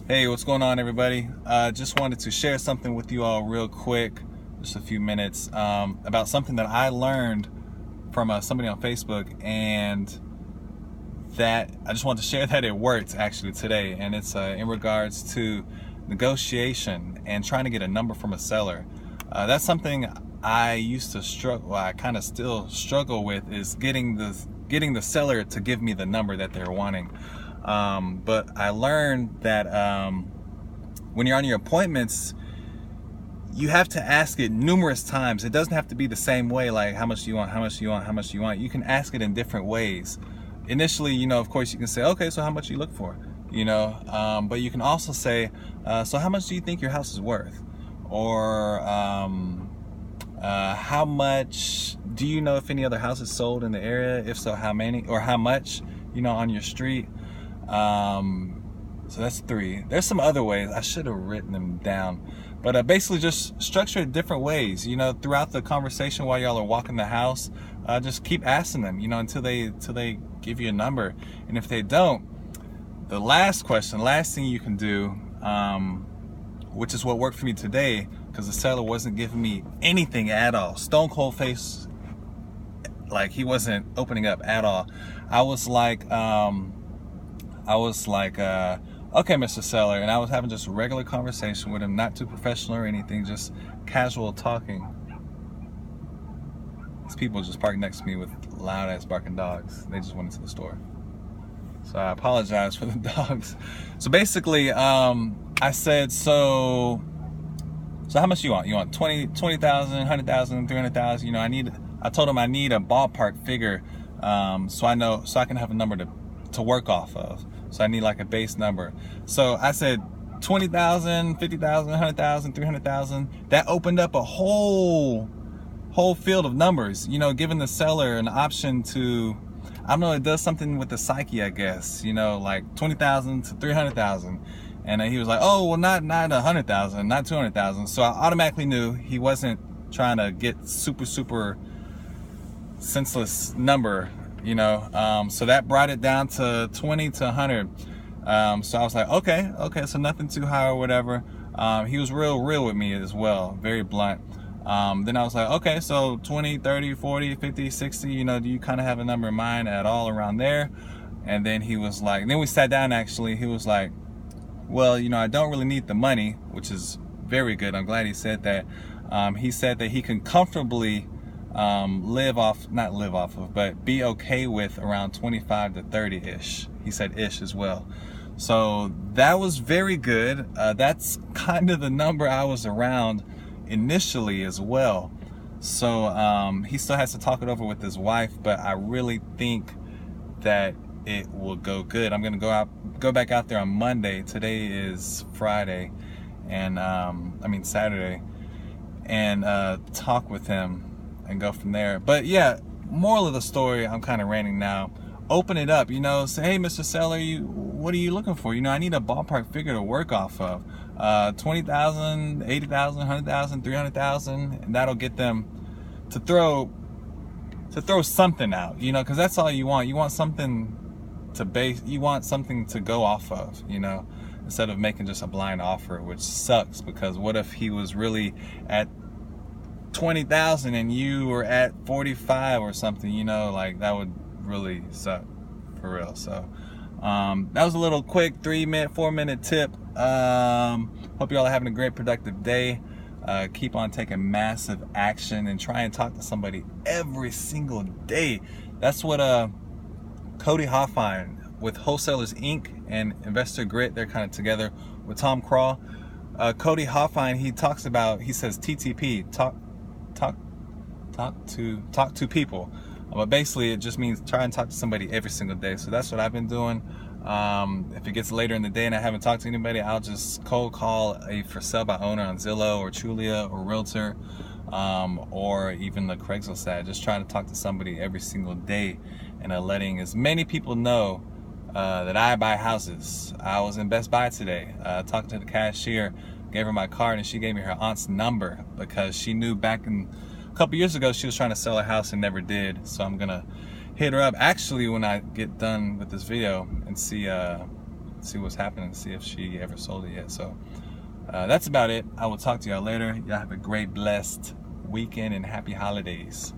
Hey, what's going on, everybody? Just wanted to share something with you all real quick, just a few minutes, about something that I learned from somebody on Facebook, and that I just wanted to share that it worked actually today, and it's in regards to negotiation and trying to get a number from a seller. That's something I used to struggle. Well, I kind of still struggle with, is getting the seller to give me the number that they're wanting. But I learned that when you're on your appointments, you have to ask it numerous times. It doesn't have to be the same way, like how much do you want, how much do you want, how much do you want. You can ask it in different ways. Initially, of course, you can say, okay, so how much do you look for? But you can also say, so how much do you think your house is worth? Or how much do you know if any other houses sold in the area? If so, how many or how much, on your street? So that's 3. There's some other ways. I should have written them down. But basically just structure it different ways, throughout the conversation while y'all are walking the house. Just keep asking them, until they give you a number. And if they don't, the last thing you can do, which is what worked for me today, because the seller wasn't giving me anything at all. Stone cold face, like he wasn't opening up at all. I was like, okay, Mr. Seller, and I was having just a regular conversation with him, not too professional or anything, just casual talking. These people just parked next to me with loud ass barking dogs. They just went into the store. So I apologize for the dogs. So basically, I said, so how much you want? You want 20,000, 100,000, 300,000? I told him I need a ballpark figure, so I can have a number to work off of. So I need like a base number. So I said 20,000, 50,000, 100,000, 300,000. That opened up a whole field of numbers, giving the seller an option to, I don't know, it does something with the psyche, I guess, like 20,000 to 300,000. And he was like, oh, well, not 100,000, not 200,000. So I automatically knew he wasn't trying to get super senseless number, so that brought it down to 20 to 100. So I was like, okay, so nothing too high or whatever. He was real with me as well, very blunt. Then I was like, okay, so 20, 30, 40, 50, 60, do you kind of have a number in mind at all around there? And then he was like, then we sat down actually, he was like, well, I don't really need the money, which is very good. I'm glad he said that. He said that he can comfortably not live off of, but be okay with around 25 to 30-ish. He said ish as well. So that was very good. That's kind of the number I was around initially as well. So he still has to talk it over with his wife, but I really think that it will go good. I'm gonna go back out there on Monday. Today is Friday, and Saturday, and talk with him and go from there. But yeah, moral of the story, I'm kind of ranting now. Open it up, say, hey, Mr. Seller, what are you looking for? I need a ballpark figure to work off of. 20,000, 80,000, 100,000, 300,000, and that'll get them to throw something out, because that's all you want. You want something to go off of, instead of making just a blind offer, which sucks, because what if he was really at 20,000 and you were at 45 or something, like that would really suck for real. So that was a little quick 4-minute tip. Hope you all are having a great productive day. Keep on taking massive action and try and talk to somebody every single day. That's what Cody Hoffine with Wholesalers Inc. and Investor Grit, they're kind of together with Tom Crawl. Cody Hoffine, he says TTP, talk to people. But basically it just means try and talk to somebody every single day. So that's what I've been doing. If it gets later in the day and I haven't talked to anybody, I'll just cold call a for sale by owner on Zillow or Trulia or Realtor, or even the Craigslist ad. Just trying to talk to somebody every single day and letting as many people know that I buy houses. I was in Best Buy today, talking to the cashier, gave her my card, and she gave me her aunt's number because she knew back in a couple years ago she was trying to sell a house and never did. So I'm gonna hit her up actually when I get done with this video and see see what's happening, see if she ever sold it yet. So that's about it. I will talk to y'all later. Y'all have a great, blessed weekend and happy holidays.